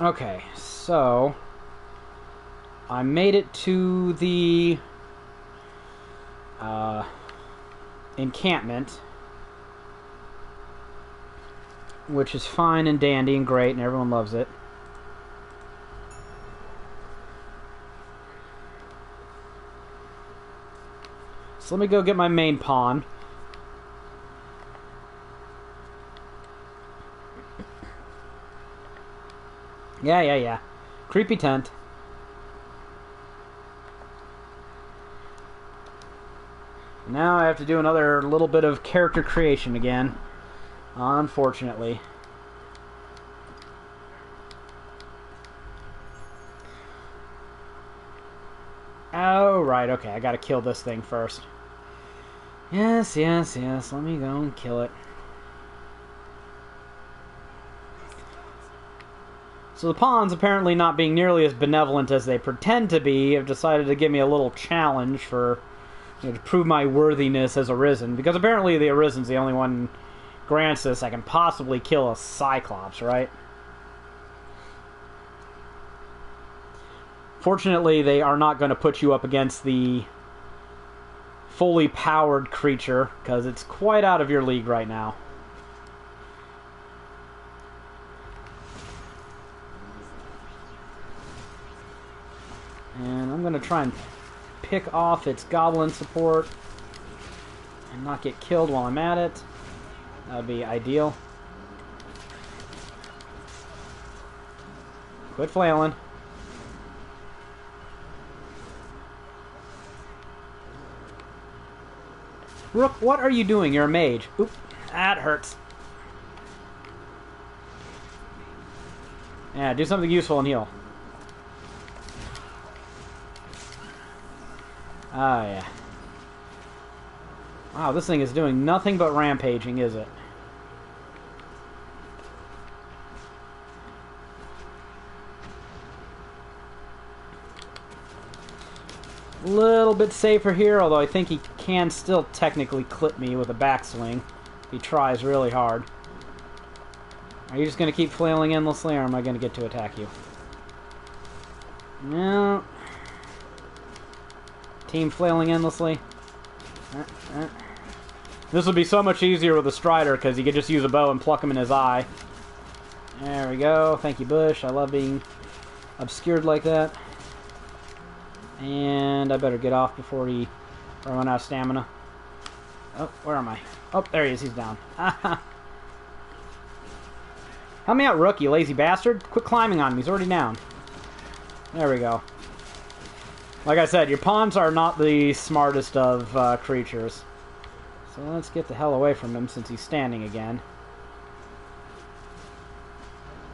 Okay, so I made it to the encampment, which is fine and dandy and great, and everyone loves it. So let me go get my main pawn. Yeah. Creepy tent. Now I have to do another little bit of character creation again. Unfortunately. Oh, right, okay. I gotta kill this thing first. Yes. Let me go and kill it. So the pawns, apparently not being nearly as benevolent as they pretend to be, have decided to give me a little challenge for, to prove my worthiness as Arisen. Because apparently the Arisen's the only one grants this. I can possibly kill a Cyclops, right? Fortunately, they are not going to put you up against the fully powered creature, because it's quite out of your league right now. And I'm going to try and pick off its goblin support and not get killed while I'm at it. That would be ideal. Quit flailing. Rook, what are you doing? You're a mage. Oop, that hurts. Yeah, do something useful and heal. Oh, yeah. Wow, this thing is doing nothing but rampaging, is it? A little bit safer here, although I think he can still technically clip me with a backswing. He tries really hard. Are you just going to keep flailing endlessly, or am I going to get to attack you? No. Team flailing endlessly. This would be so much easier with a Strider, because you could just use a bow and pluck him in his eye. There we go. Thank you, Bush. I love being obscured like that. And I better get off before I run out of stamina. Oh, where am I? Oh, there he is. He's down. Help me out, Rook, you lazy bastard. Quit climbing on him. He's already down. There we go. Like I said, your pawns are not the smartest of creatures. So let's get the hell away from him since he's standing again.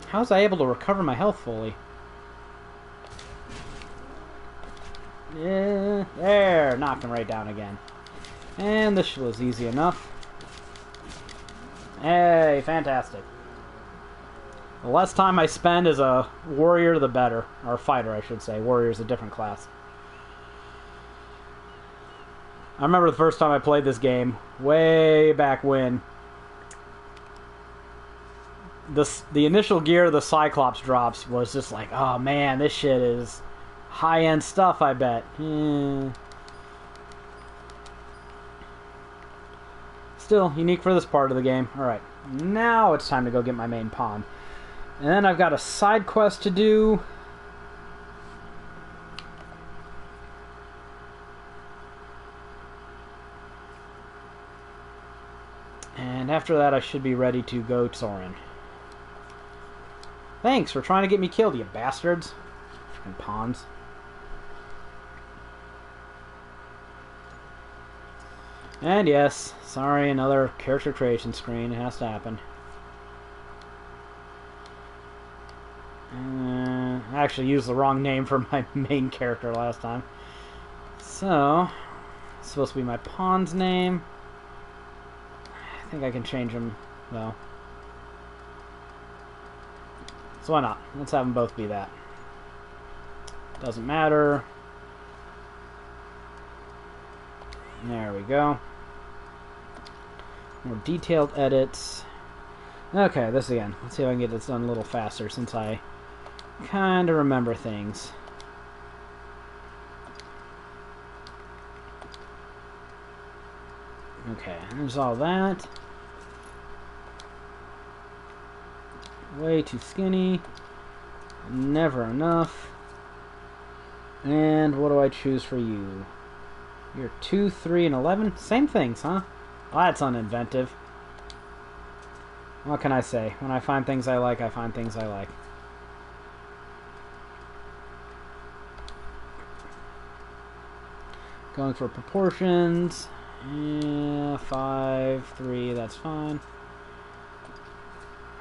How was I able to recover my health fully? Yeah, there, knocked him right down again. And this was easy enough. Hey, fantastic. The less time I spend as a warrior, the better. Or a fighter, I should say. Warrior is a different class. I remember the first time I played this game, way back when. The initial gear the Cyclops drops was just like, oh man, this shit is high-end stuff, I bet. Still, unique for this part of the game. Alright, now it's time to go get my main pawn. And then I've got a side quest to do. And after that, I should be ready to go Sorin. Thanks for trying to get me killed, you bastards. Freaking pawns. And yes, sorry, another character creation screen. It has to happen. I actually used the wrong name for my main character last time. So, it's supposed to be my pawn's name. I think I can change them, though. So why not? Let's have them both be that. Doesn't matter. There we go. More detailed edits. Okay, this again. Let's see if I can get this done a little faster since I kind of remember things. Okay, there's all that. Way too skinny. Never enough. And what do I choose for you? You're 2, 3, and 11? Same things, huh? Well, that's uninventive. What can I say? When I find things I like, I find things I like. Going for proportions. Yeah, 5, 3, that's fine.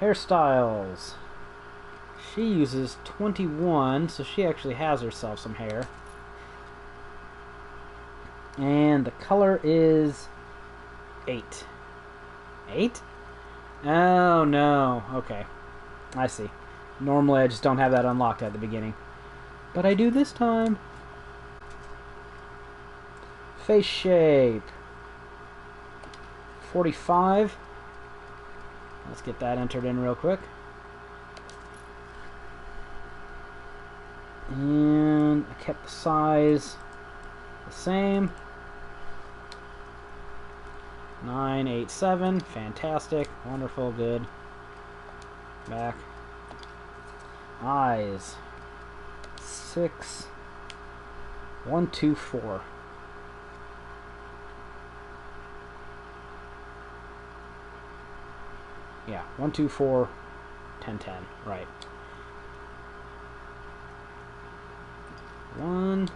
Hairstyles. She uses 21, so she actually has herself some hair. And the color is 8. 8? Oh, no. Okay. I see. Normally I just don't have that unlocked at the beginning. But I do this time. Face shape. 45. Let's get that entered in real quick. And I kept the size the same. 987. Fantastic. Wonderful. Good. Back. Eyes. 6. 1, 2, 4. Yeah, 1, 2, 4, 10, 10. Right. 1,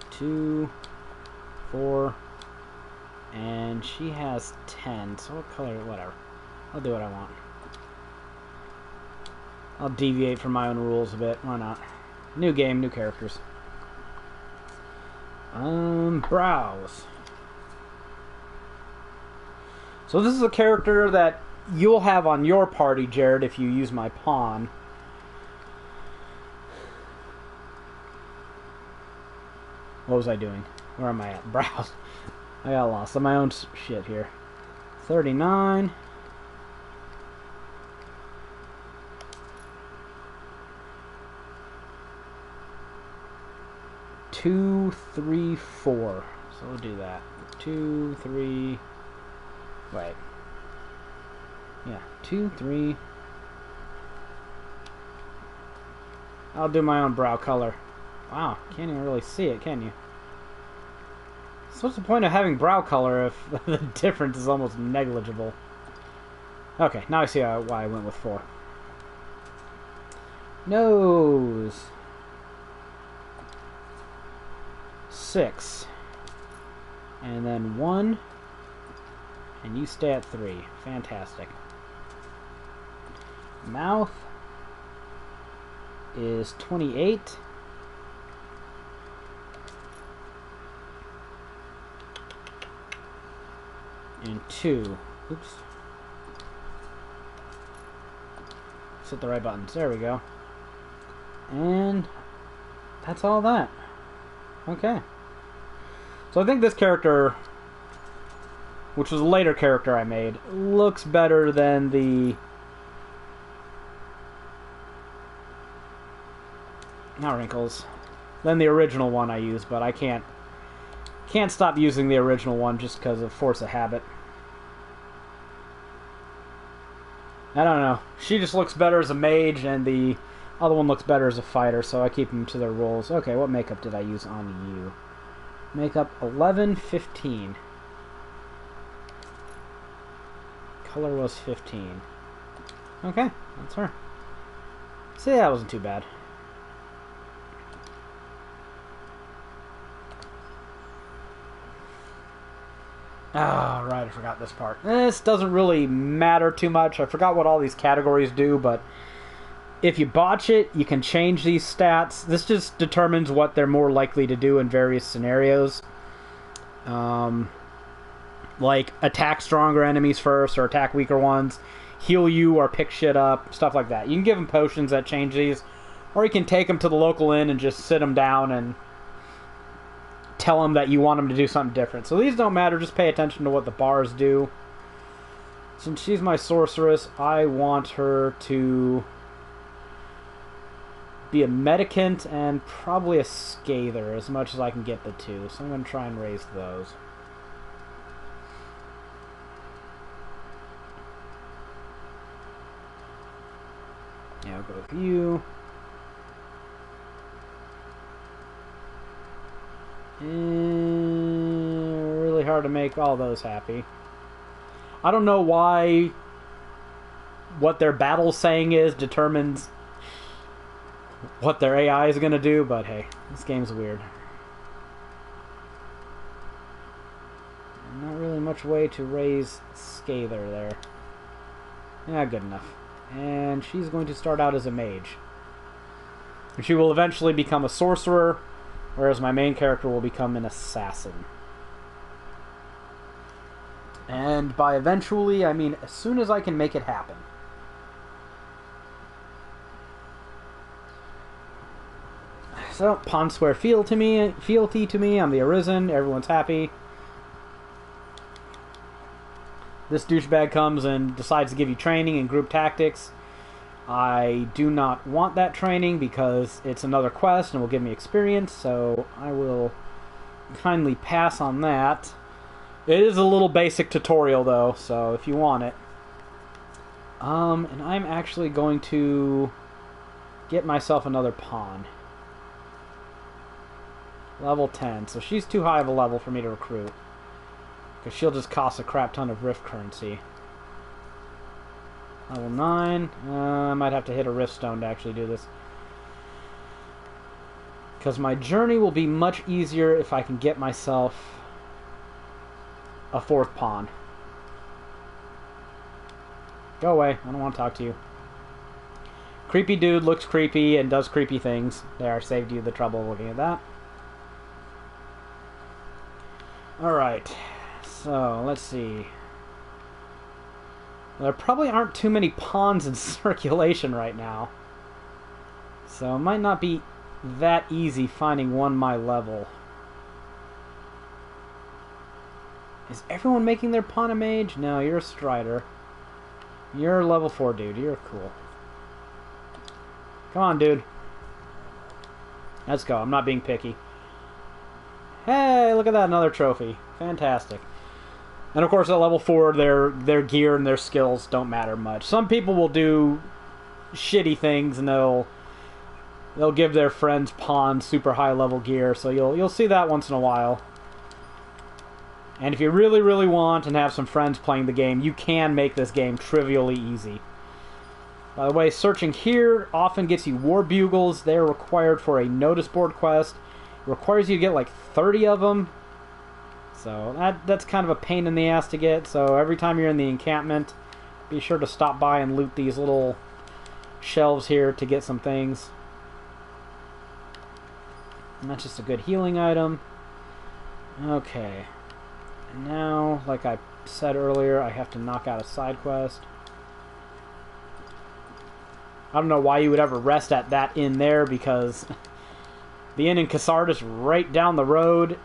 2, 4, and she has 10. So what color? Whatever. I'll do what I want. I'll deviate from my own rules a bit. Why not? New game, new characters. Brows. So this is a character that you'll have on your party, Jared, if you use my pawn. What was I doing? Where am I at? Brows. I got lost on my own shit here. 39. 2, 3, 4. So we'll do that. 2, 3. Wait. Yeah, 2, 3. I'll do my own brow color. Wow, can't even really see it, can you? So what's the point of having brow color if the difference is almost negligible? Okay, now I see why I went with 4. Nose. 6. And then 1. And you stay at 3. Fantastic. Mouth is 28. And 2. Oops. Let's hit the right buttons. There we go. And that's all that. Okay. So I think this character, which was a later character I made, looks better than the... not wrinkles. Than the original one I used, but I can't stop using the original one just because of force of habit. I don't know. She just looks better as a mage, and the other one looks better as a fighter, so I keep them to their roles. Okay, what makeup did I use on you? Makeup 11, 15. Color was 15. Okay, that's her. See, that wasn't too bad. Oh, right, I forgot this part. This doesn't really matter too much. I forgot what all these categories do, but if you botch it, you can change these stats. This just determines what they're more likely to do in various scenarios. Like, attack stronger enemies first, or attack weaker ones, heal you, or pick shit up, stuff like that. You can give them potions that change these, or you can take them to the local inn and just sit them down and tell them that you want them to do something different. So these don't matter, just pay attention to what the bars do. Since she's my sorceress, I want her to be a Medicant and probably a Scather, as much as I can get the two. So I'm going to try and raise those. Yeah, I'll go with you. Really hard to make all those happy. I don't know why what their battle saying is determines what their AI is going to do, but hey, this game's weird. Not really much way to raise Scather there. Yeah, good enough. And she's going to start out as a mage. And she will eventually become a sorcerer, whereas my main character will become an assassin. And by eventually, I mean as soon as I can make it happen. So, pawn square fealty to me. I'm the Arisen. Everyone's happy. This douchebag comes and decides to give you training in group tactics. I do not want that training because it's another quest and will give me experience, so I will kindly pass on that. It is a little basic tutorial though, so if you want it. And I'm actually going to get myself another pawn. Level 10, so she's too high of a level for me to recruit. Because she'll just cost a crap ton of rift currency. Level 9. I might have to hit a rift stone to actually do this. Because my journey will be much easier if I can get myself a fourth pawn. Go away. I don't want to talk to you. Creepy dude looks creepy and does creepy things. There, saved you the trouble of looking at that. Alright. So, let's see. There probably aren't too many pawns in circulation right now. So it might not be that easy finding one my level. Is everyone making their pawn a mage? No, you're a strider. You're a level 4 dude. You're cool. Come on, dude. Let's go. I'm not being picky. Hey, look at that. Another trophy. Fantastic. And of course at level 4 their gear and their skills don't matter much. Some people will do shitty things and they'll give their friends pawns super high level gear, so you'll see that once in a while. And if you really, really want and have some friends playing the game, you can make this game trivially easy. By the way, searching here often gets you war bugles. They're required for a notice board quest. It requires you to get like 30 of them. So that's kind of a pain in the ass to get. So every time you're in the encampment, be sure to stop by and loot these little shelves here to get some things. And that's just a good healing item. Okay. And now, like I said earlier, I have to knock out a side quest. I don't know why you would ever rest at that inn there, because the inn in Cassardis right down the road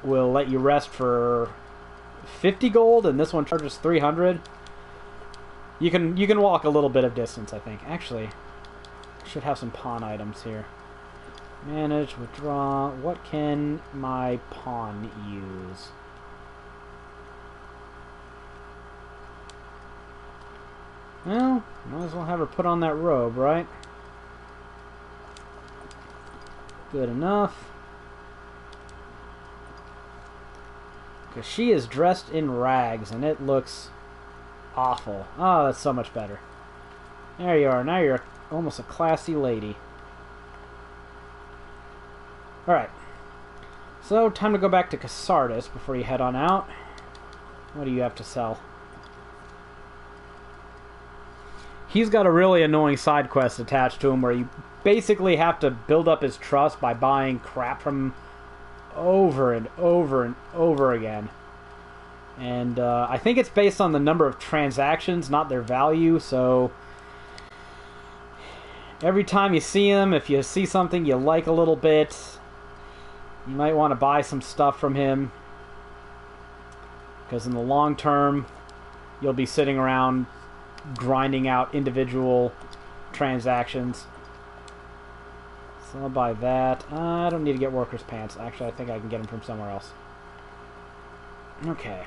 will let you rest for 50 gold, and this one charges 300. You can walk a little bit of distance, I think. Actually, I should have some pawn items here. Manage, withdraw. What can my pawn use? Well, might as well have her put on that robe, right? Good enough. Because she is dressed in rags, and it looks awful. Oh, that's so much better. There you are. Now you're almost a classy lady. Alright. So, time to go back to Cassardis before you head on out. What do you have to sell? He's got a really annoying side quest attached to him where you basically have to build up his trust by buying crap from him over and over and over again. And I think it's based on the number of transactions, not their value, so every time you see him, if you see something you like a little bit, you might want to buy some stuff from him, because in the long term you'll be sitting around grinding out individual transactions. So I'll buy that. I don't need to get workers' pants. Actually, I think I can get them from somewhere else. Okay.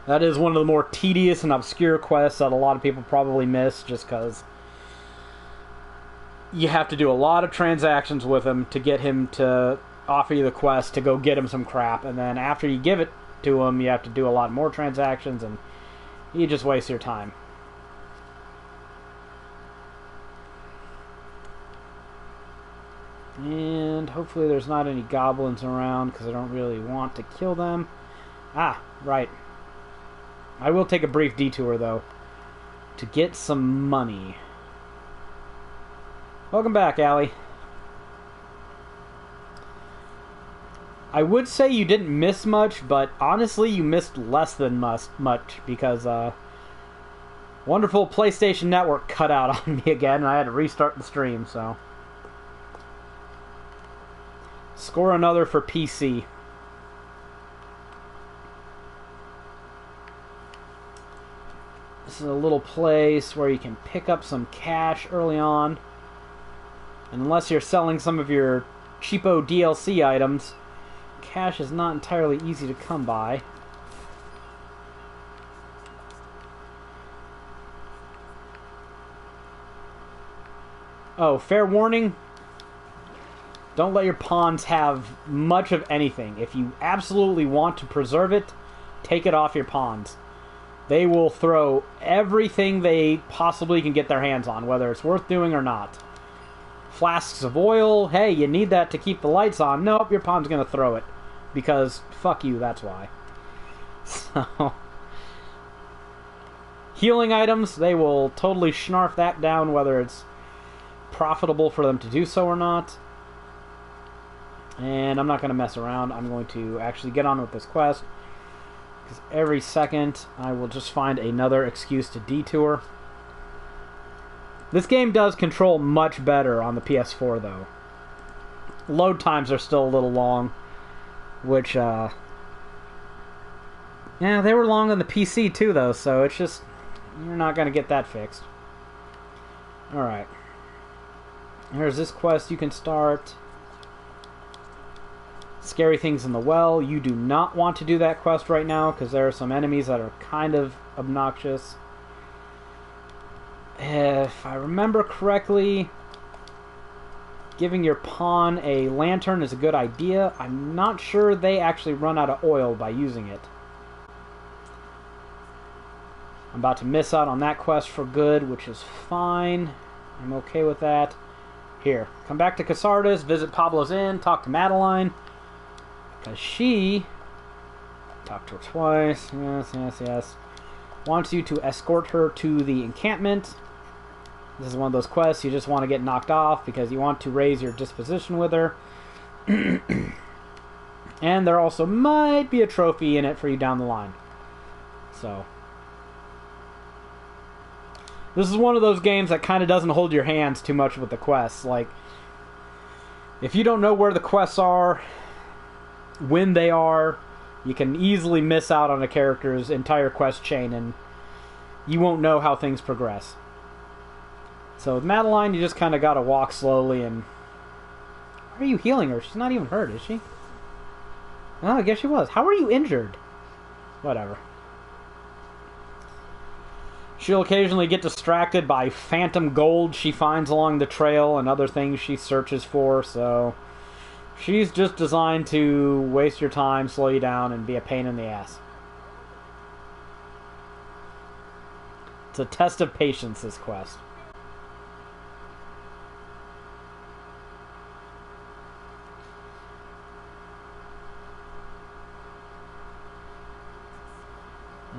That is one of the more tedious and obscure quests that a lot of people probably miss just because you have to do a lot of transactions with him to get him to offer you the quest to go get him some crap, and then after you give it to him, you have to do a lot more transactions, and you just waste your time. And hopefully there's not any goblins around, because I don't really want to kill them. Ah, right. I will take a brief detour, though, to get some money. Welcome back, Allie. I would say you didn't miss much, but honestly, you missed less than much, because wonderful PlayStation Network cut out on me again, and I had to restart the stream, so... Score another for PC. This is a little place where you can pick up some cash early on. And unless you're selling some of your cheapo DLC items, cash is not entirely easy to come by. Oh, fair warning. Don't let your pawns have much of anything. If you absolutely want to preserve it, take it off your pawns. They will throw everything they possibly can get their hands on, whether it's worth doing or not. Flasks of oil, hey, you need that to keep the lights on. Nope, your pawn's going to throw it. Because, fuck you, that's why. So... Healing items, they will totally snarf that down, whether it's profitable for them to do so or not. And I'm not going to mess around. I'm going to actually get on with this quest. Because every second, I will just find another excuse to detour. This game does control much better on the PS4, though. Load times are still a little long. Which, yeah, they were long on the PC, too, though. So it's just, you're not going to get that fixed. Alright. Here's this quest you can start. Scary things in the well. You do not want to do that quest right now because there are some enemies that are kind of obnoxious. If I remember correctly, giving your pawn a lantern is a good idea. I'm not sure they actually run out of oil by using it. I'm about to miss out on that quest for good, which is fine. I'm okay with that. Here, come back to Casardas, visit Pablo's Inn, talk to Madeline. Because she, talked to her twice, yes, wants you to escort her to the encampment. This is one of those quests you just want to get knocked off because you want to raise your disposition with her. And there also might be a trophy in it for you down the line. So, this is one of those games that kind of doesn't hold your hands too much with the quests. Like, if you don't know where the quests are, when they are, you can easily miss out on a character's entire quest chain and you won't know how things progress. So with Madeline, you just kind of got to walk slowly and... Why are you healing her? She's not even hurt, is she? Oh, I guess she was. How are you injured? Whatever. She'll occasionally get distracted by phantom gold she finds along the trail and other things she searches for, so... She's just designed to waste your time, slow you down, and be a pain in the ass. It's a test of patience, this quest.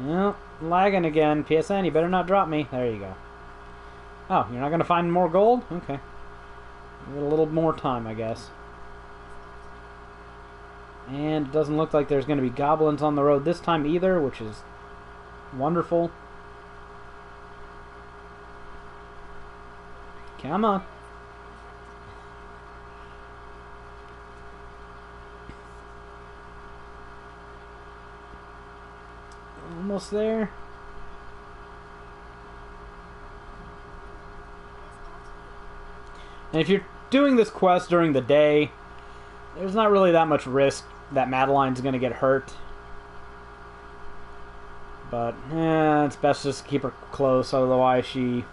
Well, lagging again. PSN, you better not drop me. There you go. Oh, you're not going to find more gold? Okay. Give it a little more time, I guess. And it doesn't look like there's going to be goblins on the road this time either, which is wonderful. Come on. Almost there. And if you're doing this quest during the day, there's not really that much risk that Madeline's going to get hurt. But, it's best just to keep her close, otherwise she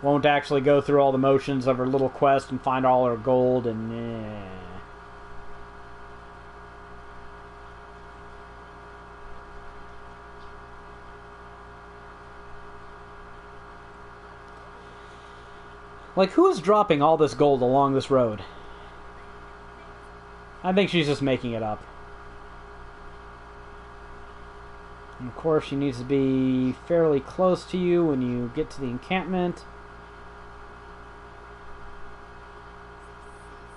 won't actually go through all the motions of her little quest and find all her gold, and Like, who is dropping all this gold along this road? I think she's just making it up. And of course, she needs to be fairly close to you when you get to the encampment.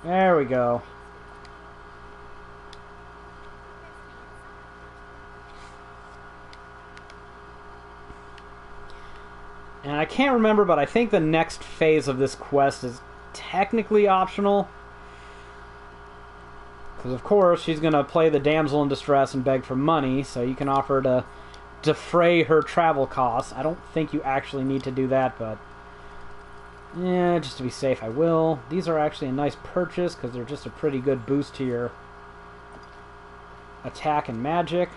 There we go. And I can't remember, but I think the next phase of this quest is technically optional. Because, of course, she's going to play the damsel in distress and beg for money, so you can offer to defray her travel costs. I don't think you actually need to do that, but yeah, just to be safe, I will. These are actually a nice purchase, because they're just a pretty good boost to your attack and magic.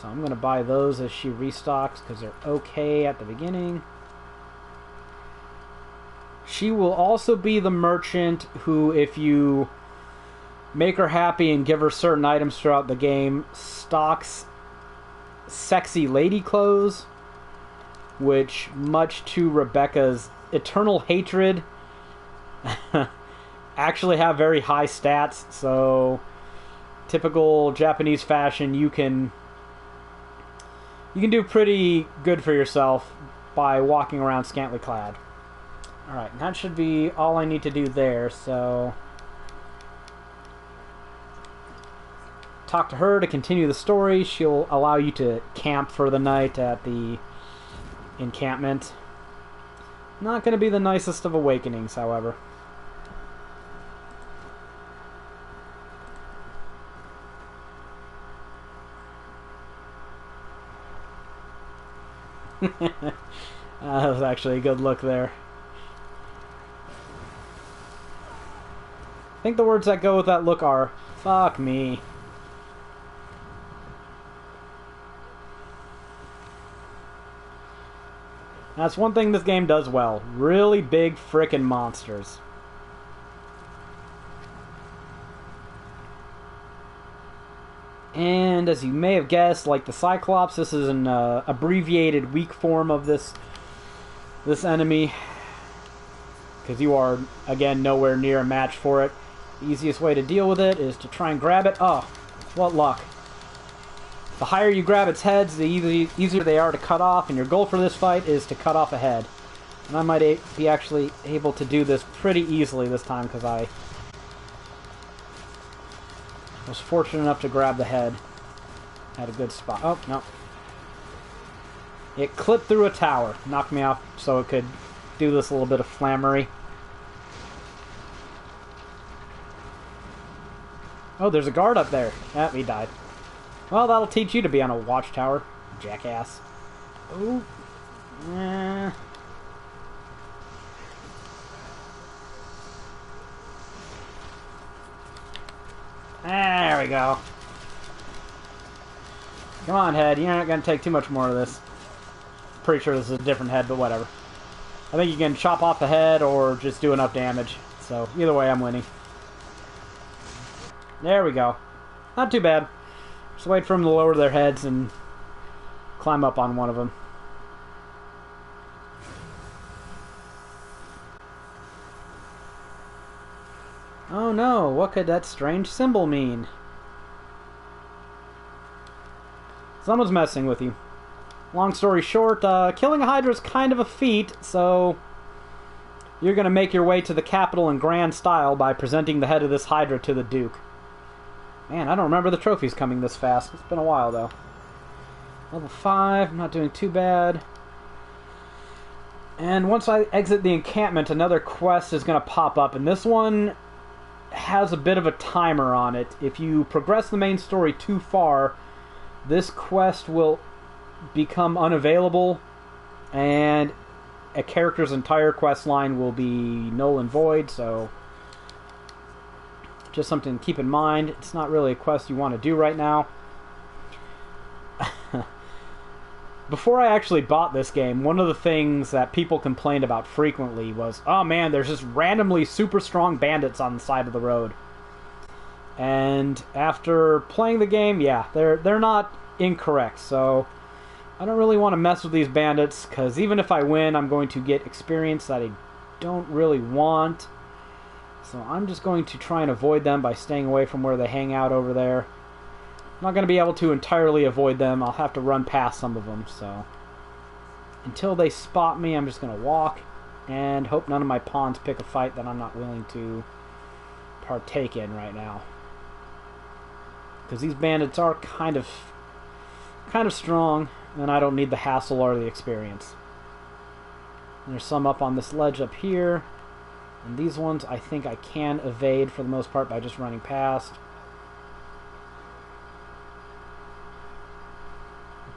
So I'm going to buy those as she restocks, because they're okay at the beginning. She will also be the merchant who, if you make her happy and give her certain items throughout the game, stocks sexy lady clothes, which, much to Rebecca's eternal hatred, actually have very high stats. So, typical Japanese fashion, you can do pretty good for yourself by walking around scantily clad. Alright, that should be all I need to do there, so talk to her to continue the story. She'll allow you to camp for the night at the encampment. Not going to be the nicest of awakenings, however. That was actually a good look there. I think the words that go with that look are, fuck me. That's one thing this game does well. Really big frickin' monsters. And as you may have guessed, like the Cyclops, this is an abbreviated weak form of this enemy. Because you are, again, nowhere near a match for it. The easiest way to deal with it is to try and grab it. Oh, what luck. The higher you grab its heads, the easier they are to cut off, and your goal for this fight is to cut off a head. And I might be actually able to do this pretty easily this time, because I was fortunate enough to grab the head at a good spot. Oh, no. It clipped through a tower, knocked me off so it could do this little bit of flammery. Oh, there's a guard up there. Ah, he died. Well, that'll teach you to be on a watchtower, jackass. Ooh. There we go. Come on, head. You're not going to take too much more of this. Pretty sure this is a different head, but whatever. I think you can chop off the head or just do enough damage. So, either way, I'm winning. There we go. Not too bad. Just wait for them to lower their heads and climb up on one of them. Oh no, what could that strange symbol mean? Someone's messing with you. Long story short, killing a Hydra is kind of a feat, so you're going to make your way to the capital in grand style by presenting the head of this Hydra to the Duke. Man, I don't remember the trophies coming this fast. It's been a while, though. Level 5, I'm not doing too bad. And once I exit the encampment, another quest is going to pop up, and this one has a bit of a timer on it. If you progress the main story too far, this quest will become unavailable, and a character's entire quest line will be null and void, so just something to keep in mind. It's not really a quest you want to do right now. Before I actually bought this game, one of the things that people complained about frequently was, oh man, there's just randomly super strong bandits on the side of the road. And after playing the game, yeah, they're not incorrect, so I don't really want to mess with these bandits, because even if I win, I'm going to get experience that I don't really want. So I'm just going to try and avoid them by staying away from where they hang out over there. I'm not going to be able to entirely avoid them. I'll have to run past some of them, so until they spot me, I'm just going to walk and hope none of my pawns pick a fight that I'm not willing to partake in right now. Because these bandits are kind of strong, and I don't need the hassle or the experience. And there's some up on this ledge up here, and these ones I think I can evade for the most part by just running past.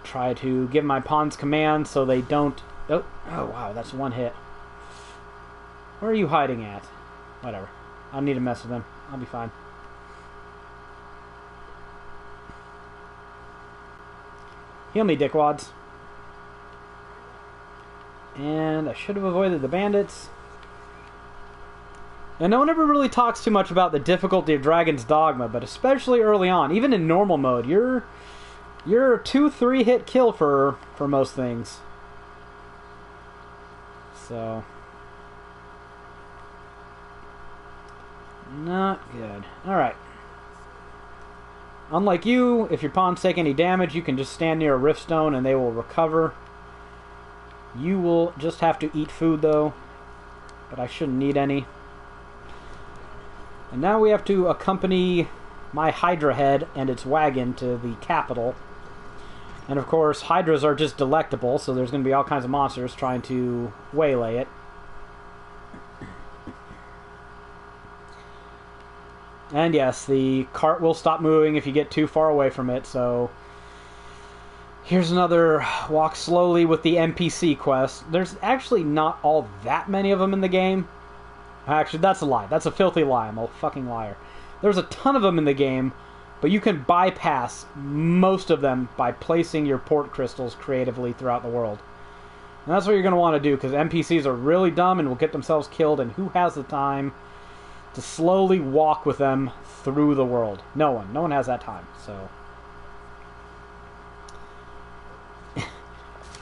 Try to give my pawns commands so they don't... Oh wow, that's one hit. Where are you hiding at? Whatever. I don't need to mess with them. I'll be fine. Heal me, dickwads. And I should have avoided the bandits. And no one ever really talks too much about the difficulty of Dragon's Dogma, but especially early on, even in normal mode, you're a 2-3 hit kill for most things. So not good. Alright. Unlike you, if your pawns take any damage, you can just stand near a rift stone and they will recover. You will just have to eat food though, but I shouldn't need any. And now we have to accompany my Hydra head and its wagon to the capital. And of course, Hydras are just delectable, so there's going to be all kinds of monsters trying to waylay it. And yes, the cart will stop moving if you get too far away from it, so here's another walk slowly with the NPC quest. There's actually not all that many of them in the game. Actually, that's a lie. That's a filthy lie. I'm a fucking liar. There's a ton of them in the game, but you can bypass most of them by placing your port crystals creatively throughout the world. And that's what you're going to want to do, because NPCs are really dumb and will get themselves killed, and who has the time to slowly walk with them through the world? No one. No one has that time, so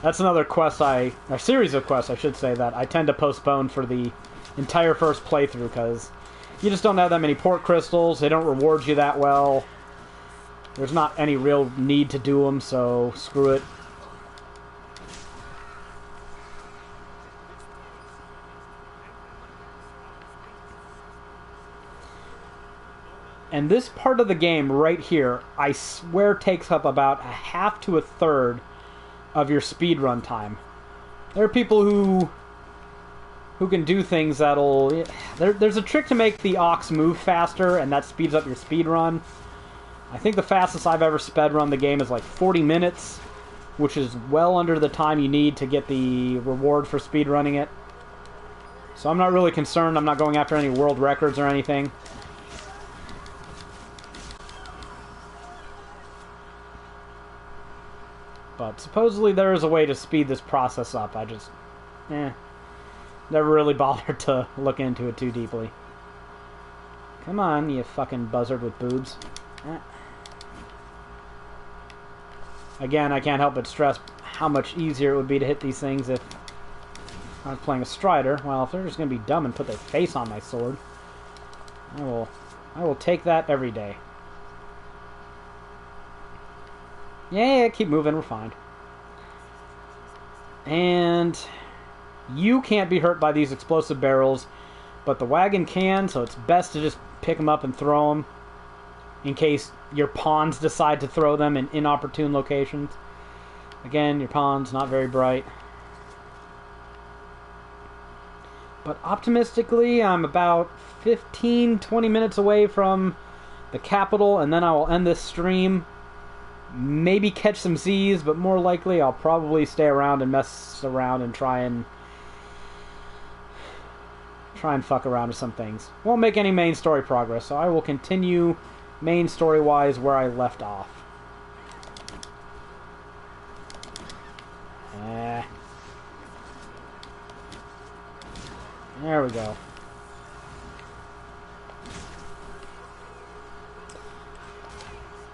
that's another quest a series of quests, I should say, that I tend to postpone for the entire first playthrough, because you just don't have that many port crystals, they don't reward you that well, there's not any real need to do them, so screw it. And this part of the game right here, I swear takes up about a half to a third of your speedrun time. There are people who can do things that'll... There's a trick to make the ox move faster, and that speeds up your speedrun. I think the fastest I've ever speedrun the game is like 40 minutes, which is well under the time you need to get the reward for speedrunning it. So I'm not really concerned. I'm not going after any world records or anything. But supposedly there is a way to speed this process up. I just, never really bothered to look into it too deeply. Come on, you fucking buzzard with boobs. Again, I can't help but stress how much easier it would be to hit these things if I was playing a Strider. Well, if they're just going to be dumb and put their face on my sword, I will take that every day. Yeah, keep moving, we're fine. And you can't be hurt by these explosive barrels, but the wagon can, so it's best to just pick them up and throw them in case your pawns decide to throw them in inopportune locations. Again, your pawn's not very bright. But optimistically, I'm about 15-20 minutes away from the capital, and then I will end this stream. Maybe catch some Z's, but more likely I'll probably stay around and mess around and try and try and fuck around with some things. Won't make any main story progress, so I will continue main story-wise where I left off. There we go.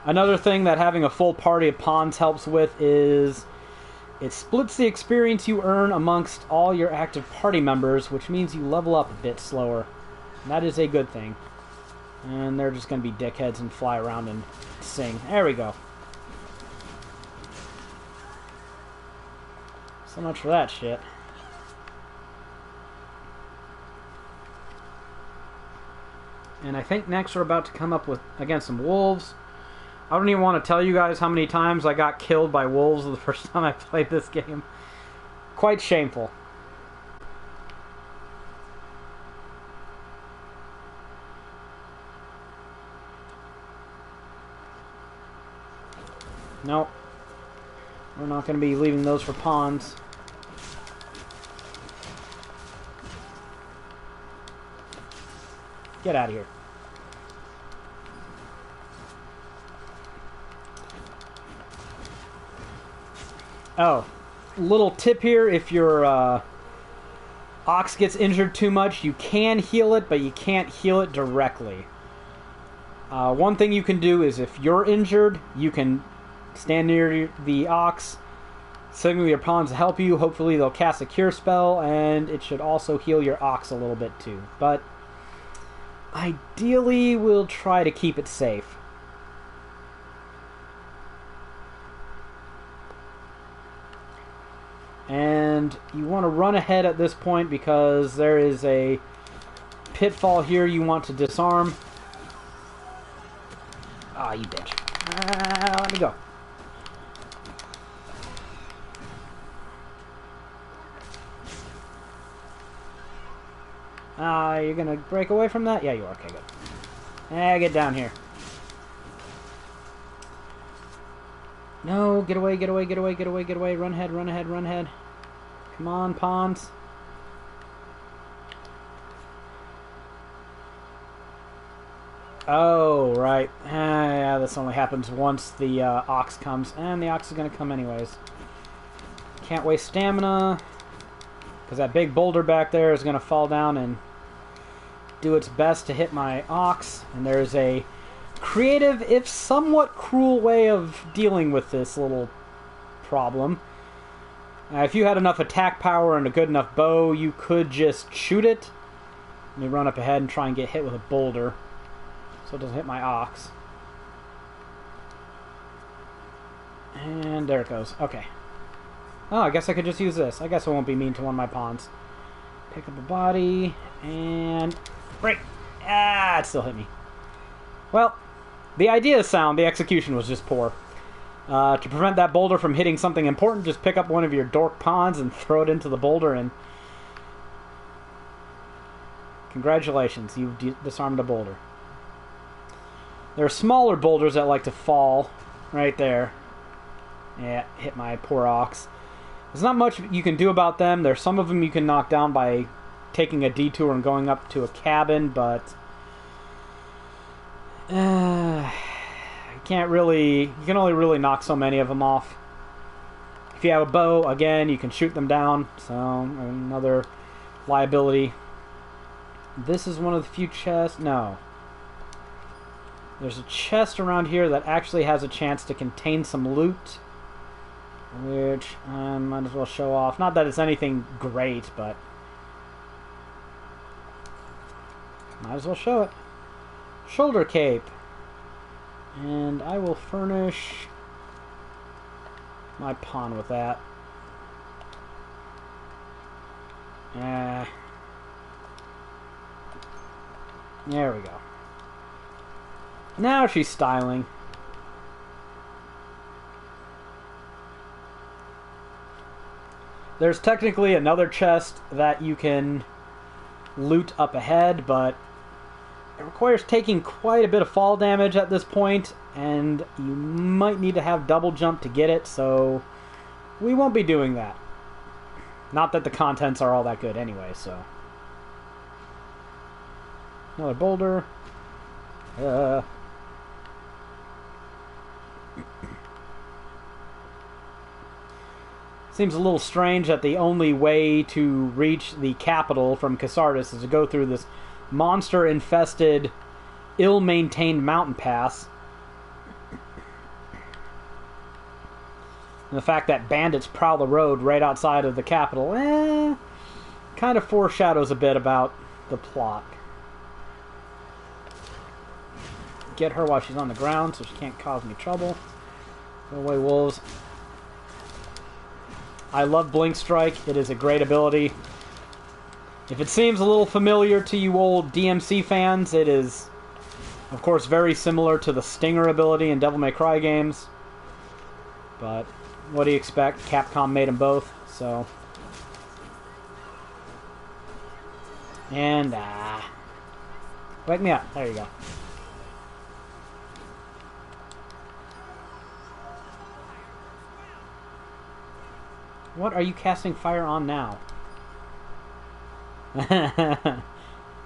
Another thing that having a full party of pawns helps with is it splits the experience you earn amongst all your active party members, which means you level up a bit slower. And that is a good thing. And they're just going to be dickheads and fly around and sing. There we go. So much for that shit. And I think next we're about to come up with, again, some wolves. I don't even want to tell you guys how many times I got killed by wolves the first time I played this game. Quite shameful. Nope. We're not going to be leaving those for pawns. Get out of here. Oh, little tip here, if your ox gets injured too much, you can heal it, but you can't heal it directly. One thing you can do is if you're injured, you can stand near the ox, signal your pawns to help you. Hopefully they'll cast a cure spell, and it should also heal your ox a little bit too. But ideally, we'll try to keep it safe. And you want to run ahead at this point because there is a pitfall here you want to disarm. Ah, you bitch. Let me go. You're gonna break away from that? Yeah, you are. Okay, good. Get down here. No, get away, get away, get away, get away, get away. Run ahead, run ahead, run ahead. Come on, pawns. Oh, right. Yeah, this only happens once the ox comes. And the ox is going to come anyways. Can't waste stamina. Because that big boulder back there is going to fall down and do its best to hit my ox. And there's a creative, if somewhat cruel way of dealing with this little problem. If you had enough attack power and a good enough bow, you could just shoot it. Let me run up ahead and try and get hit with a boulder so it doesn't hit my ox. And there it goes. Okay. Oh, I guess I could just use this. I guess I won't be mean to one of my pawns. Pick up a body and break. Ah, it still hit me. Well, the idea is sound, the execution was just poor. To prevent that boulder from hitting something important, just pick up one of your dork pawns and throw it into the boulder and... Congratulations, you've disarmed a boulder. There are smaller boulders that like to fall right there. Yeah, hit my poor ox. There's not much you can do about them. There's some of them you can knock down by taking a detour and going up to a cabin, but... you can only really knock so many of them off. If you have a bow, again, you can shoot them down, so another liability. This is one of the few chests. No. There's a chest around here that actually has a chance to contain some loot, which I might as well show off. Not that it's anything great, but might as well show it. Shoulder cape. And I will furnish my pawn with that. There we go. Now she's styling. There's technically another chest that you can loot up ahead, but it requires taking quite a bit of fall damage at this point, and you might need to have double jump to get it, so we won't be doing that. Not that the contents are all that good anyway, so... Another boulder. Seems a little strange that the only way to reach the capital from Casardis is to go through this monster-infested, ill-maintained mountain pass. And the fact that bandits prowl the road right outside of the capital, kind of foreshadows a bit about the plot. Get her while she's on the ground so she can't cause me trouble. Go away, wolves. I love Blink Strike. It is a great ability. If it seems a little familiar to you old DMC fans, it is, of course, very similar to the Stinger ability in Devil May Cry games. But what do you expect? Capcom made them both, so... And, wake me up. There you go. What are you casting fire on now? That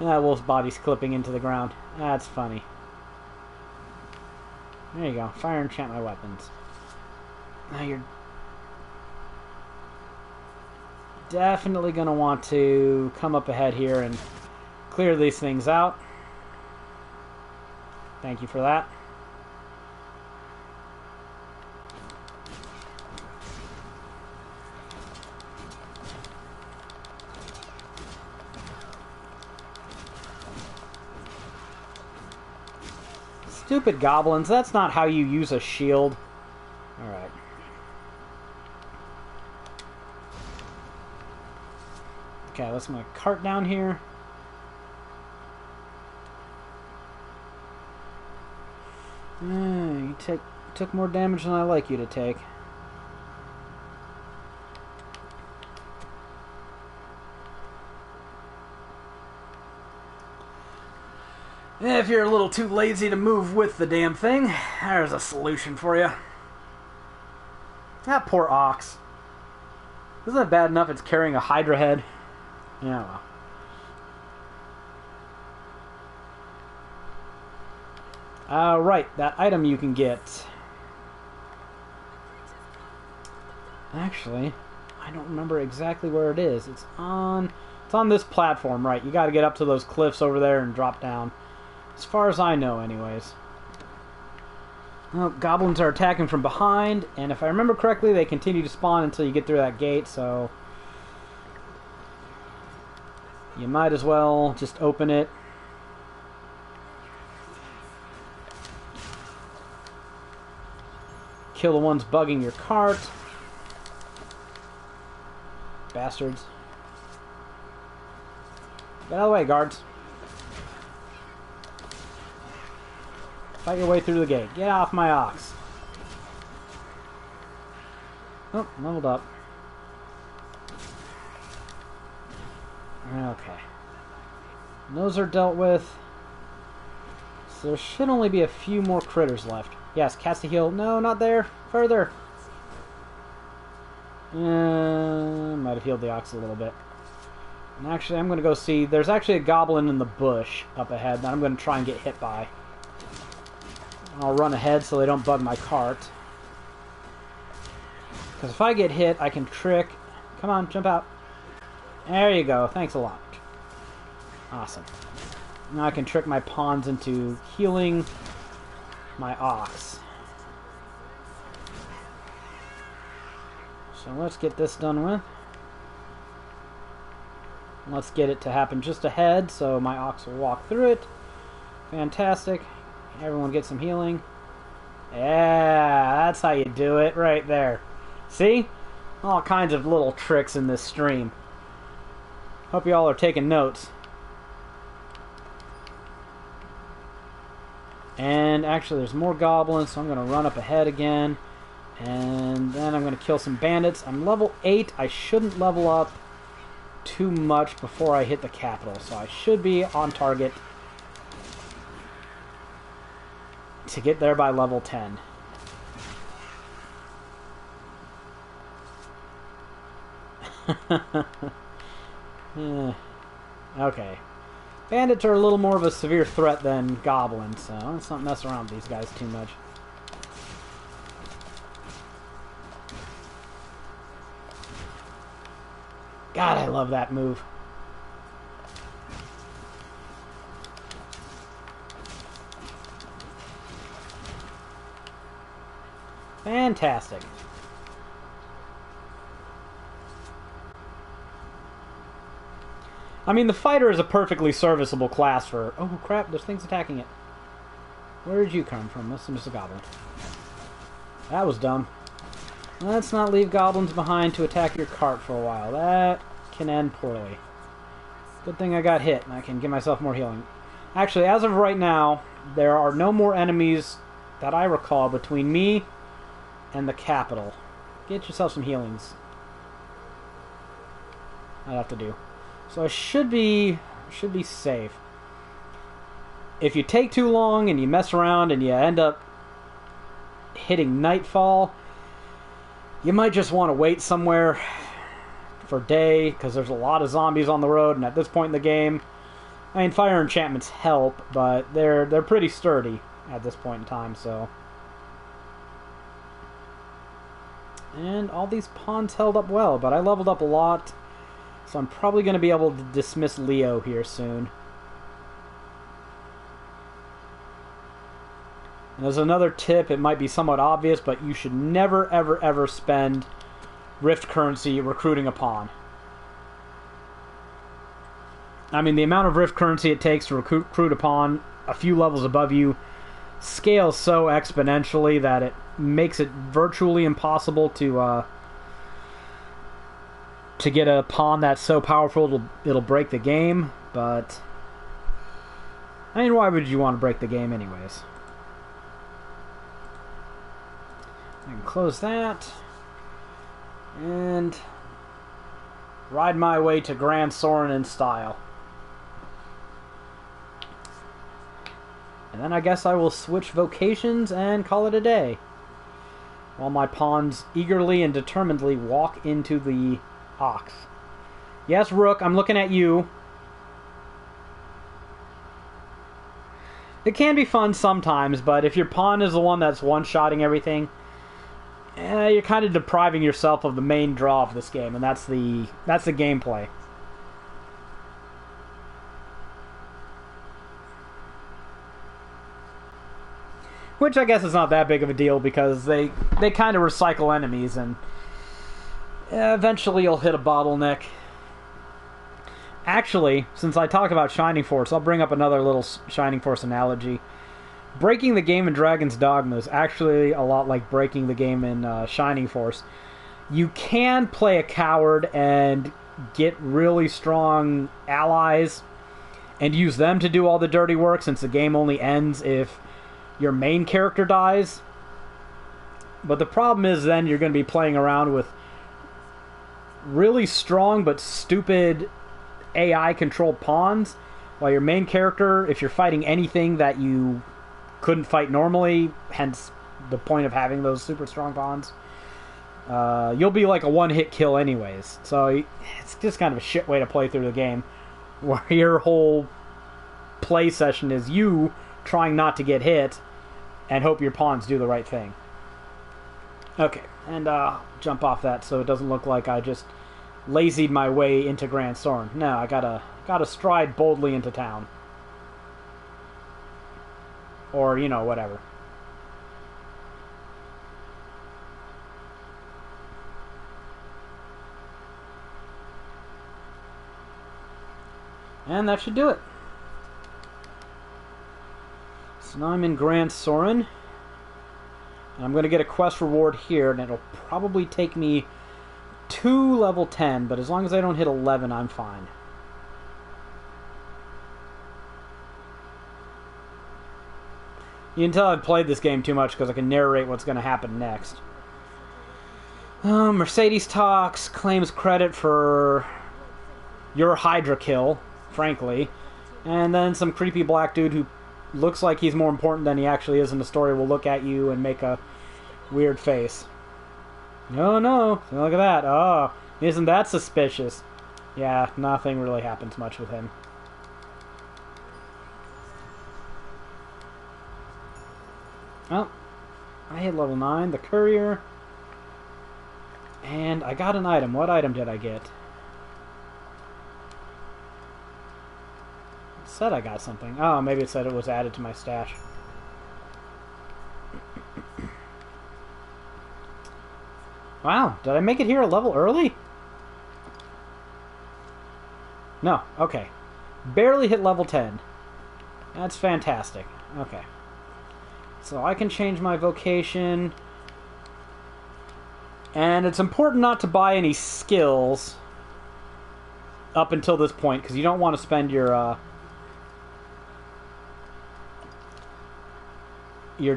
wolf's body's clipping into the ground. That's funny. There you go. Fire enchant my weapons. Now you're definitely going to want to come up ahead here and clear these things out. Thank you for that. Stupid goblins, that's not how you use a shield. Alright. Okay, let's get my cart down here. You took more damage than I like you to take. If you're a little too lazy to move with the damn thing, there's a solution for you. That poor ox. Isn't it bad enough it's carrying a Hydra head? Yeah, well. Right, that item you can get. Actually, I don't remember exactly where it is. It's on this platform, right? You got to get up to those cliffs over there and drop down. As far as I know, anyways. Well, goblins are attacking from behind, and if I remember correctly, they continue to spawn until you get through that gate, so... you might as well just open it. Kill the ones bugging your cart. Bastards. Get out of the way, guards. Fight your way through the gate. Get off my ox. Oh, leveled up. Okay. Those are dealt with. So there should only be a few more critters left. Yes, cast a heal. No, not there. Further. Might have healed the ox a little bit. And actually, I'm going to go see. There's actually a goblin in the bush up ahead that I'm going to try and get hit by. I'll run ahead so they don't bug my cart. Because if I get hit, I can trick... Come on, jump out. There you go. Thanks a lot. Awesome. Now I can trick my pawns into healing my ox. So let's get this done with. Let's get it to happen just ahead so my ox will walk through it. Fantastic. Everyone get some healing. Yeah, that's how you do it right there. See? All kinds of little tricks in this stream. Hope you all are taking notes. And actually there's more goblins, so I'm going to run up ahead again. And then I'm going to kill some bandits. I'm level 8. I shouldn't level up too much before I hit the capital, so I should be on target to get there by level 10. Okay. Bandits are a little more of a severe threat than goblins, so let's not mess around with these guys too much. God, I love that move. Fantastic. I mean, the fighter is a perfectly serviceable class for... Oh, crap, there's things attacking it. Where did you come from? That's just a goblin. That was dumb. Let's not leave goblins behind to attack your cart for a while. That can end poorly. Good thing I got hit, and I can give myself more healing. Actually, as of right now, there are no more enemies that I recall between me and the capital. Get yourself some healings. I'd have to do. So I should be safe. If you take too long and you mess around and you end up hitting nightfall, you might just want to wait somewhere for day, because there's a lot of zombies on the road, and at this point in the game, I mean, fire enchantments help, but they're pretty sturdy at this point in time, so... And all these pawns held up well, but I leveled up a lot, so I'm probably going to be able to dismiss Leo here soon. And there's another tip, it might be somewhat obvious, but you should never, ever, ever spend Rift currency recruiting a pawn. I mean, the amount of Rift currency it takes to recruit a pawn a few levels above you scales so exponentially that it makes it virtually impossible to get a pawn that's so powerful it'll break the game, but I mean, why would you want to break the game anyways? I can close that and ride my way to Grand Soren in style. And then I guess I will switch vocations and call it a day, while my pawns eagerly and determinedly walk into the ox. Yes, Rook, I'm looking at you. It can be fun sometimes, but if your pawn is the one that's one-shotting everything, you're kind of depriving yourself of the main draw of this game, and that's the gameplay. Which I guess is not that big of a deal, because they kind of recycle enemies, and eventually you'll hit a bottleneck. Actually, since I talk about Shining Force, I'll bring up another little Shining Force analogy. Breaking the game in Dragon's Dogma is actually a lot like breaking the game in Shining Force. You can play a coward and get really strong allies and use them to do all the dirty work, since the game only ends if your main character dies. But the problem is then you're going to be playing around with really strong but stupid AI-controlled pawns, while your main character, if you're fighting anything that you couldn't fight normally, hence the point of having those super strong pawns, you'll be like a one-hit kill anyways. So it's just kind of a shit way to play through the game, where your whole play session is you trying not to get hit and hope your pawns do the right thing. Okay, and jump off that so it doesn't look like I just lazied my way into Grand Soren. No, I gotta stride boldly into town. Or, you know, whatever. And that should do it. So now I'm in Grand Soren. And I'm going to get a quest reward here, and it'll probably take me to level 10, but as long as I don't hit 11, I'm fine. You can tell I've played this game too much because I can narrate what's going to happen next. Mercedes talks, claims credit for your Hydra kill, frankly. And then some creepy black dude who looks like he's more important than he actually is in the story will look at you and make a weird face. No, look at that. Oh, isn't that suspicious? Yeah, nothing really happens much with him. Oh, I hit level 9, the courier. And I got an item. What item did I get? It said I got something. Oh, maybe it said it was added to my stash. Wow, did I make it here a level early? No, okay. Barely hit level 10. That's fantastic. Okay. So I can change my vocation. And it's important not to buy any skills up until this point, because you don't want to spend your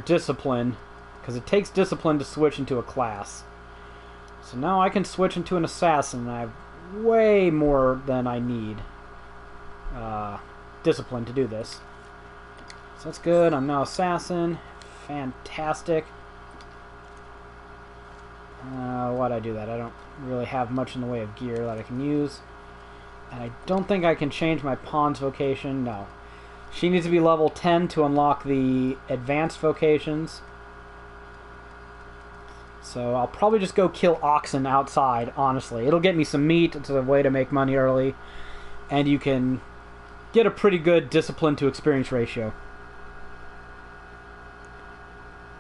discipline, because it takes discipline to switch into a class. So now I can switch into an assassin, and I have way more than I need discipline to do this. So that's good. I'm now assassin. Fantastic. Why'd I do that? I don't really have much in the way of gear that I can use. And I don't think I can change my pawn's vocation. No. She needs to be level 10 to unlock the advanced vocations. So I'll probably just go kill oxen outside, honestly. It'll get me some meat. It's a way to make money early. And you can get a pretty good discipline to experience ratio.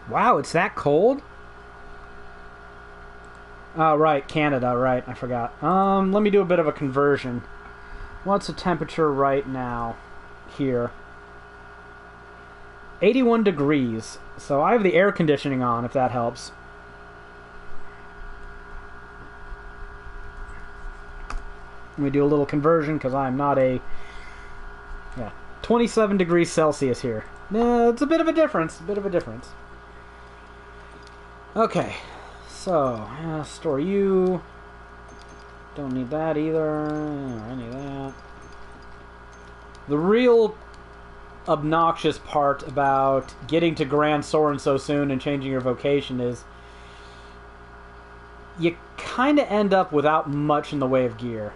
Wow, it's that cold? Oh, right, Canada, right, I forgot. Let me do a bit of a conversion. What's the temperature right now here? 81 degrees. So I have the air conditioning on, if that helps. Let me do a little conversion, because I'm not a... Yeah, 27 degrees Celsius here. It's a bit of a difference, Okay. So, store you. Don't need that either. Or any of that. The real obnoxious part about getting to Grand Soren so soon and changing your vocation is you kind of end up without much in the way of gear.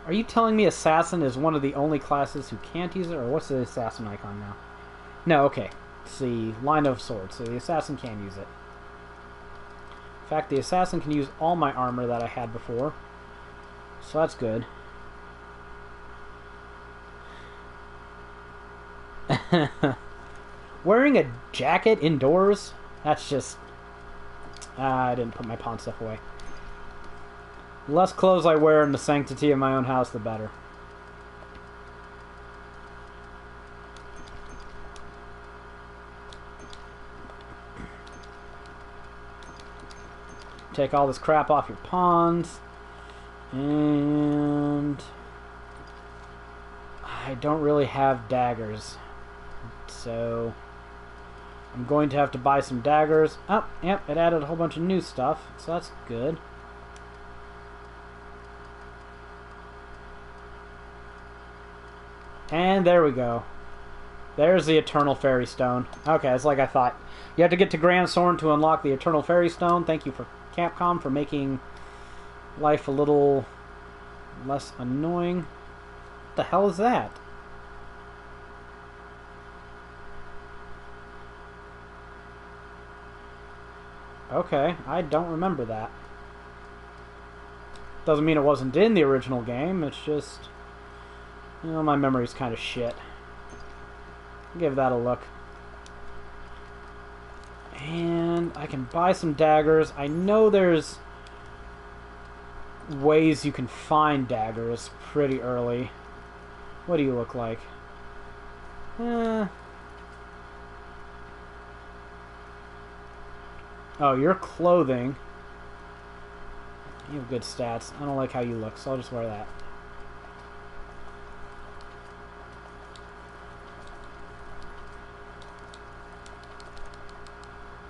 Are you telling me Assassin is one of the only classes who can't use it? Or what's the Assassin icon now? No, okay. It's the line of swords, so the Assassin can use it. In fact, the Assassin can use all my armor that I had before. So that's good. Wearing a jacket indoors? That's just... I didn't put my pawn stuff away. The less clothes I wear in the sanctity of my own house, the better. Take all this crap off your pawns. And... I don't really have daggers. So... I'm going to have to buy some daggers. Oh, yep, it added a whole bunch of new stuff. So that's good. And there we go. There's the Eternal Fairy Stone. Okay, it's like I thought. You have to get to Grand Soren to unlock the Eternal Fairy Stone. Thank you for Capcom for making life a little less annoying. What the hell is that? Okay, I don't remember that. Doesn't mean it wasn't in the original game, it's just... You know, my memory's kind of shit. Give that a look. And I can buy some daggers. I know there's ways you can find daggers pretty early. What do you look like? Oh, your clothing. You have good stats. I don't like how you look, so I'll just wear that.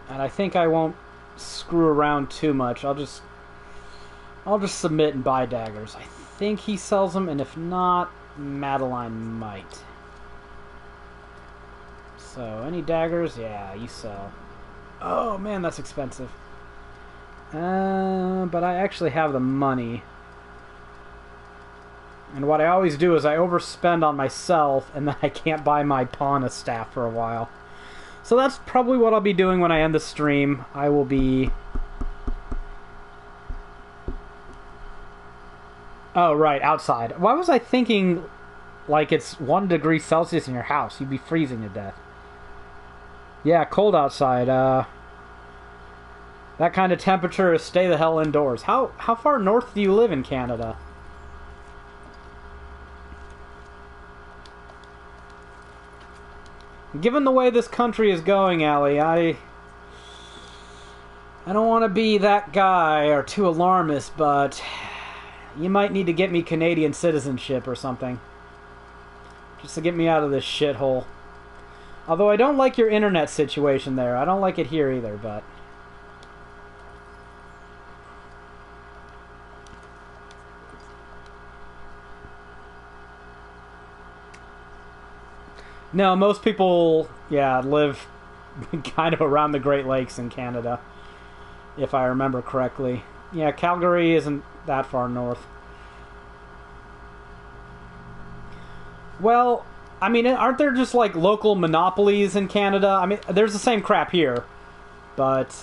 And I think I won't screw around too much. I'll just submit and buy daggers. I think he sells them, and if not, Madeline might. So, any daggers? Yeah, you sell. Oh man, that's expensive. But I actually have the money. And what I always do is I overspend on myself, and then I can't buy my pawn a staff for a while. So that's probably what I'll be doing when I end the stream. I will be... Oh, right, outside. Why was I thinking like it's 1 degree Celsius in your house? You'd be freezing to death. Yeah, cold outside. That kind of temperature is stay the hell indoors. How far north do you live in Canada? Given the way this country is going, Allie, I don't want to be that guy or too alarmist, but you might need to get me Canadian citizenship or something. Just to get me out of this shithole. Although I don't like your internet situation there. I don't like it here either, but... No, most people, yeah, live kind of around the Great Lakes in Canada, if I remember correctly. Yeah, Calgary isn't that far north. Well, I mean, aren't there just, like, local monopolies in Canada? I mean, there's the same crap here, but...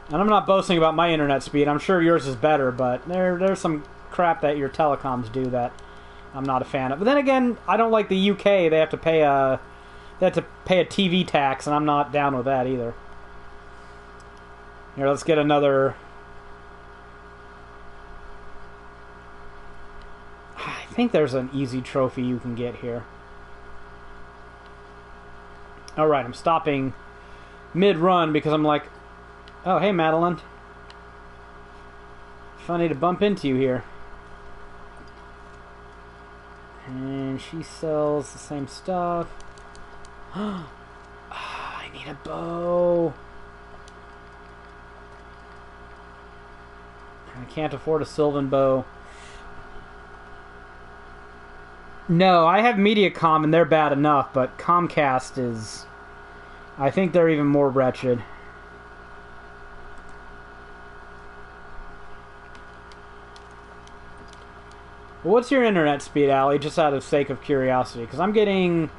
And I'm not boasting about my internet speed. I'm sure yours is better, but there's some crap that your telecoms do that I'm not a fan of. But then again, I don't like the UK. They have to pay a TV tax, and I'm not down with that either. Here, let's get another... I think there's an easy trophy you can get here. Alright, I'm stopping mid-run because I'm like, oh, hey, Madeline. Funny to bump into you here. And she sells the same stuff. I need a bow. I can't afford a Sylvan bow. No, I have Mediacom and they're bad enough, but Comcast is... I think they're even more wretched. What's your internet speed, Allie, just out of sake of curiosity? Because I'm getting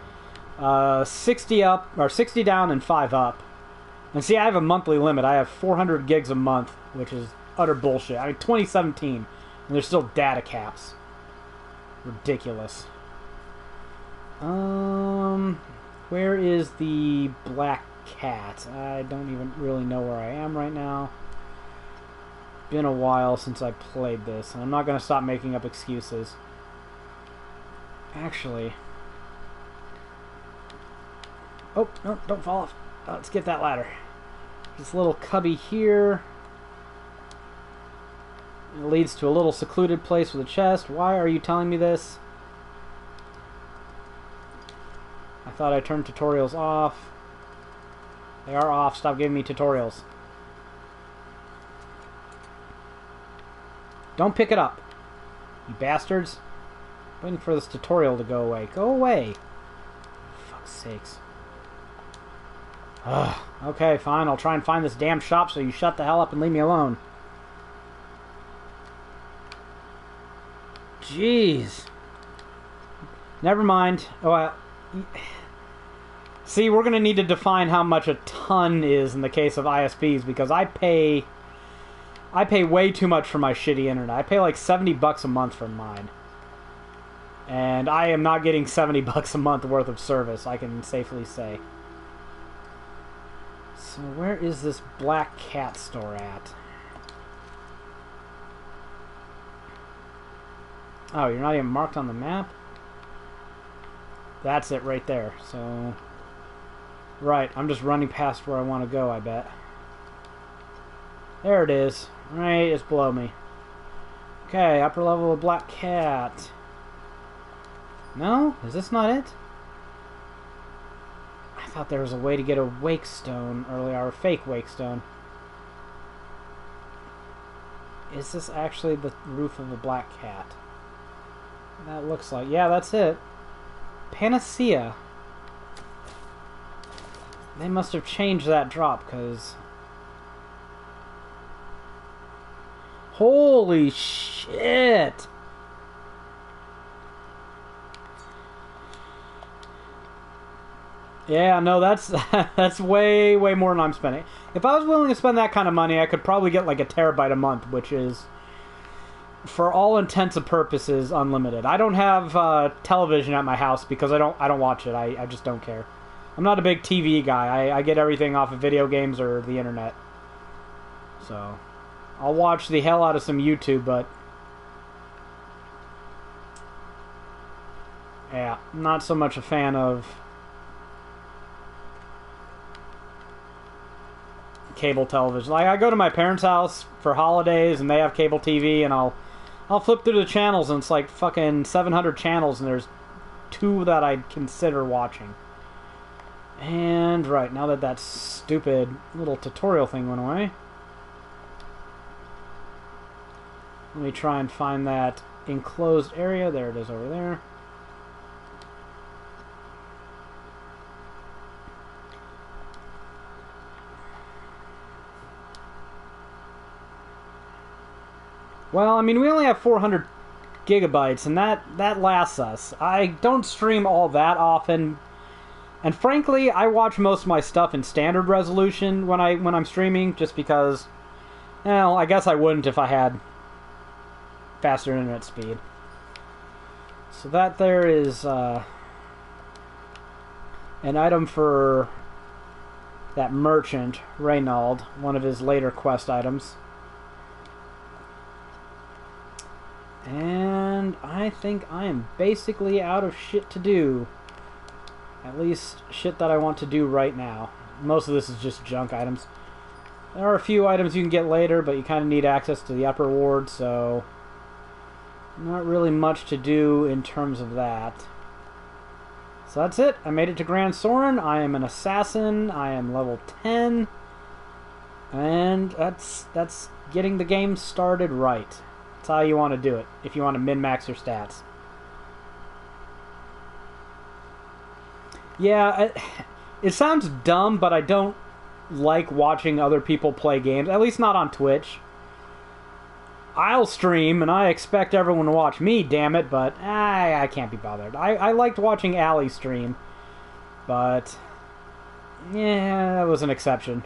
60 up, or 60 down and 5 up. And see, I have a monthly limit. I have 400 gigs a month, which is utter bullshit. I mean, 2017, and there's still data caps. Ridiculous. Where is the black cat? I don't even really know where I am right now. Been a while since I played this, and I'm not going to stop making up excuses. Actually... Oh, no, don't fall off. Let's get that ladder. This little cubby here. It leads to a little secluded place with a chest. Why are you telling me this? I thought I turned tutorials off. They are off. Stop giving me tutorials. Don't pick it up, you bastards. I'm waiting for this tutorial to go away. Go away. For fuck's sakes. Ugh. Okay, fine. I'll try and find this damn shop so you shut the hell up and leave me alone. Jeez. Never mind. Oh, well. See, we're going to need to define how much a ton is in the case of ISPs, because I pay way too much for my shitty internet. I pay like $70 a month for mine. And I am not getting $70 a month worth of service, I can safely say. So where is this black cat store at? Oh, you're not even marked on the map? That's it right there. So... Right, I'm just running past where I want to go, I bet. There it is. Right, it's below me. Okay, upper level of black cat. No? Is this not it? I thought there was a way to get a wake stone earlier, or a fake wake stone. Is this actually the roof of a black cat? That looks like... Yeah, that's it. Panacea. They must have changed that drop, because... Holy shit! Yeah, no, that's that's way more than I'm spending. If I was willing to spend that kind of money, I could probably get like a terabyte a month, which is, for all intents and purposes, unlimited. I don't have television at my house because I don't watch it. I just don't care. I'm not a big TV guy. I get everything off of video games or the internet. So, I'll watch the hell out of some YouTube, but yeah, not so much a fan of cable television. Like, I go to my parents' house for holidays and they have cable TV, and I'll flip through the channels and it's like fucking 700 channels and there's 2 that I'd consider watching. And right, now that that stupid little tutorial thing went away, let me try and find that enclosed area. There it is over there. Well, I mean, we only have 400 gigabytes, and that lasts us. I don't stream all that often, and frankly, I watch most of my stuff in standard resolution when I'm streaming, just because, well, I guess I wouldn't if I had faster internet speed. So that there is an item for that merchant, Reynald, one of his later quest items. And I think I am basically out of shit to do. At least shit that I want to do right now. Most of this is just junk items. There are a few items you can get later, but you kind of need access to the upper ward, so not really much to do in terms of that. So that's it. I made it to Grand Soren. I am an assassin. I am level 10. And that's getting the game started right. That's how you want to do it, if you want to min-max your stats. Yeah, it sounds dumb, but I don't like watching other people play games, at least not on Twitch. I'll stream, and I expect everyone to watch me, damn it, but I can't be bothered. I liked watching Allie stream, but yeah, that was an exception.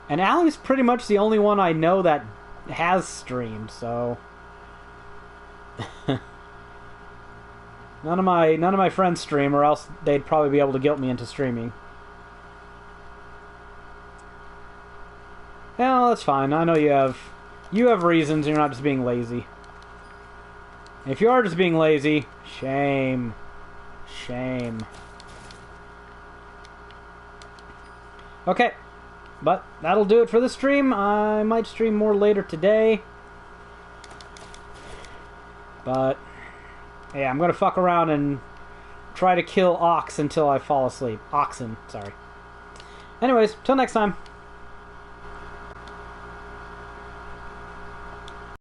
And Allie's pretty much the only one I know that has streamed, so none of my friends stream, or else they'd probably be able to guilt me into streaming. Yeah, that's fine. I know you have reasons. You're not just being lazy. If you are just being lazy, shame. Okay. But that'll do it for the stream. I might stream more later today. But yeah, I'm gonna fuck around and try to kill Ox until I fall asleep. Oxen, sorry. Anyways, till next time.